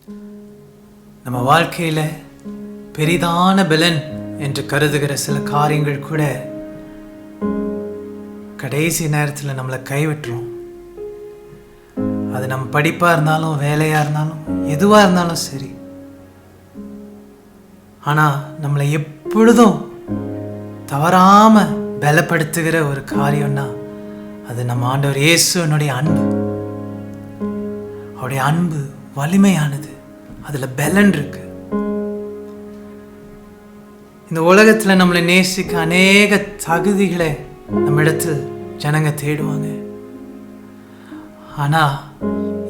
நம்ம வாழ்க்கையில் பெரிதான பலன் என்று கருதுகிற சில காரியங்கள் கூட கடைசி நேரத்தில் நம்மளை கைவிட்டுரும். அது நம்ம படிப்பாக இருந்தாலும் வேலையாக இருந்தாலும் எதுவாக இருந்தாலும் சரி. ஆனால் நம்மளை எப்பொழுதும் தவறாமல் பலப்படுத்துகிற ஒரு காரியம்னா அது நம்ம ஆண்டவர் இயேசுவினுடைய அன்பு. அவருடைய அன்பு வலிமையானது, அதில் பலன் இருக்கு. இந்த உலகத்தில் நம்மளை நேசிக்க அநேக தகுதிகளை நம்ம இடத்தில் ஜனங்க தேடுவாங்க. ஆனால்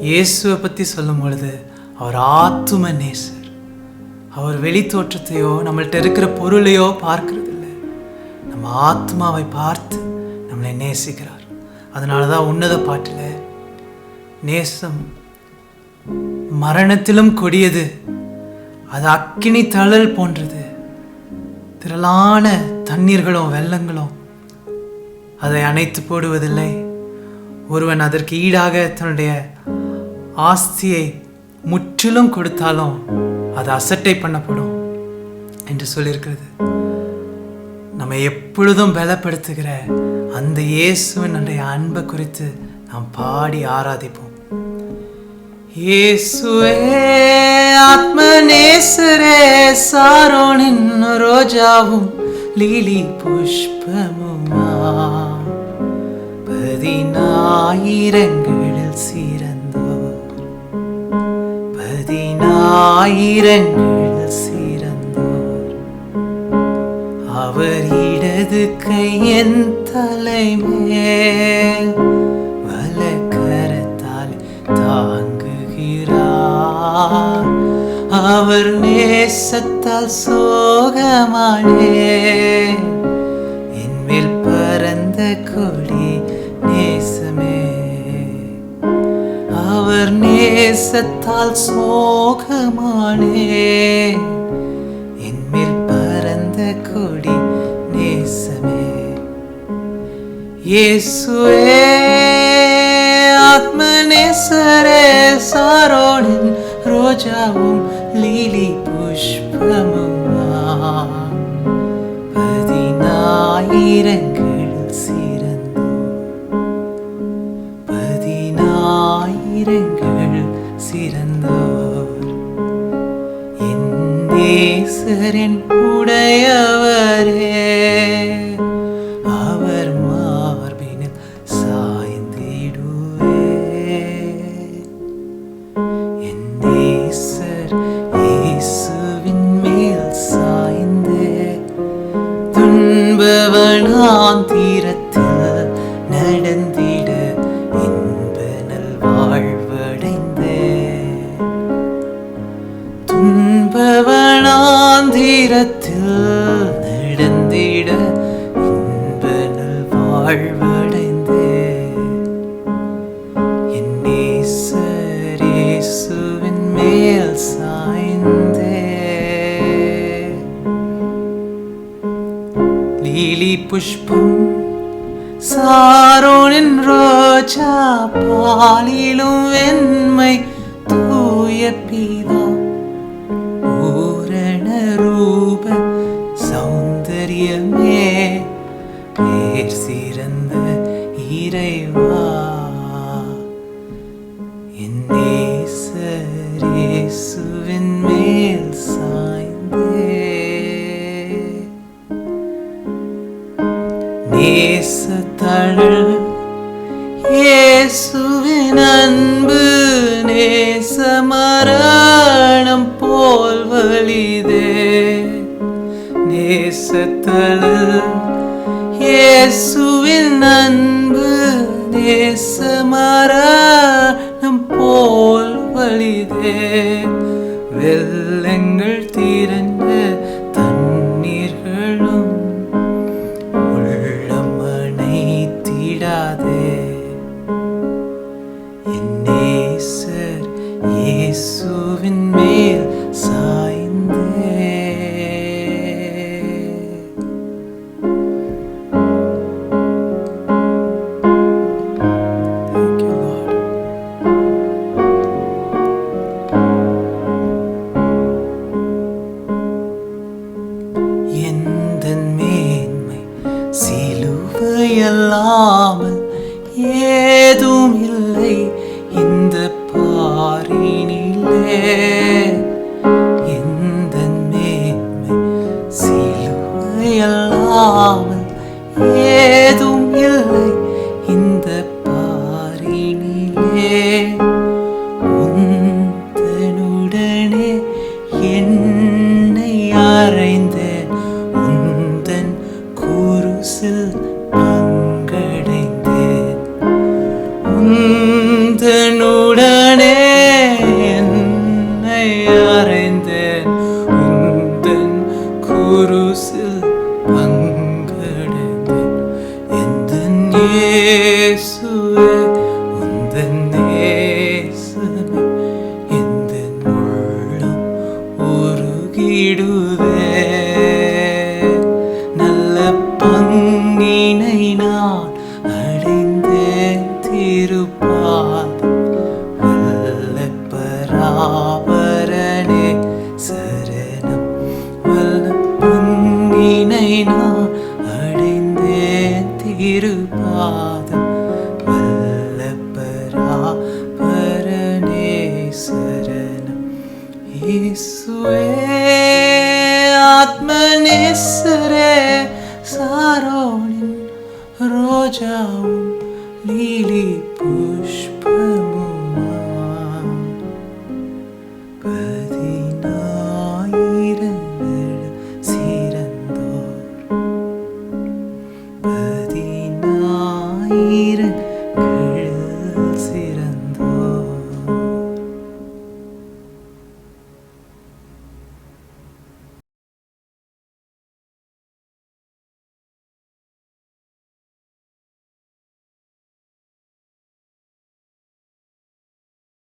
இயேசுவை பற்றி சொல்லும் பொழுது அவர் ஆத்தும நேசர். அவர் வெளி தோற்றத்தையோ நம்மள்கிட்ட இருக்கிற பொருளையோ பார்க்கறது இல்லை, நம்ம ஆத்மாவை பார்த்து நம்மளை நேசிக்கிறார். அதனால தான் உன்னத பாட்டில் நேசம் மரணத்திலும் கொடியது, அது அக்கினி தழல் போன்றது, திரளான தண்ணீர்களும் வெள்ளங்களும் அதை அணைத்து போடுவதில்லை. ஒருவன் அதற்கு ஈடாக தன்னுடைய ஆஸ்தியை முற்றிலும் கொடுத்தாலும் அது அசட்டை பண்ணப்படும் என்று சொல்லியிருக்கிறது. நம்ம எப்பொழுதும் பலப்படுத்துகிற அந்த இயேசுவினுடைய அன்பை குறித்து நாம் பாடி ஆராதிப்போம். இயேசுவே ஆத்மநேசரே, சாரோனின் ரோஜாவும் லீலி புஷ்பமுமா, 10,000ங்களில் சிறந்தோர், 10,000ங்களில் சிறந்தோர், அவர் இடது கை என் தலைமேல் வலக்கரத்தால் தாங்குகிறார். அவர் நேசத்தால் சோகமானே, என்மேல் பறந்த கொடி நேசமே. அவர் நேசத்தால் சோகமானே, என்மேல் பறந்த கொடி நேசமே. இயேசுவே ஆத்மநேசரே, சாரோனின் ரோஜாவும் லீலி புஷ்பமுமா, 10,000ங்களில் சிறந்தோர், 10,000ங்களில் சிறந்தோர். என் நேசரின் உடையவரே, அவர் மார்பினில் சாய்ந்திடுவே. என் நேசர் இயேசுவின் மேல் சாய்ந்தே, துன்பவனாம் தீரத்தில் நடந்திட இன்ப நல்வாழ்வடைந்தே. துன்பவனாம் தீரத்தில் நடந்திட இன்ப நல்வாழ்வடைந்தே. என் நேசர் இயேசுவின் மேல் சாய்ந்தே. லீலி புஷ்பம் சாரோனின் ரோஜா, பாலிலும் வெண்மை தூய பீதா, பூரண ரூப சௌந்தரியமே, பேர் சிறந்த இறைவா. என் நேசர் இயேசுவின் மேல் சாய்ந்தே. நேசத்தழல் இயேசுவின் அன்பு, நேசமரணம் போல் வலிதே. நேசத்தழல் இயேசுவின் அன்பு, நேசமரணம் போல் வலிதே. வெள்ளங்கள் திரண்ட தண்ணீர்களும் உள்ளமனை திடாதே. என் நேசர் இயேசுவின் மேல் சாய்ந்தே. Thank you, Lord. நல்ல பங்கினை நான் அடைந்தேன் திருப்பாதம். வல்ல பராபரனே சரணம். வல்ல பங்கினை நான் அடைந்தேன் திருப்பாதம். வல்ல பராபரனே சரணம். இயேசுவே ஆத்மநேசரே, சாரோனின் ரோஜாவும் லீலி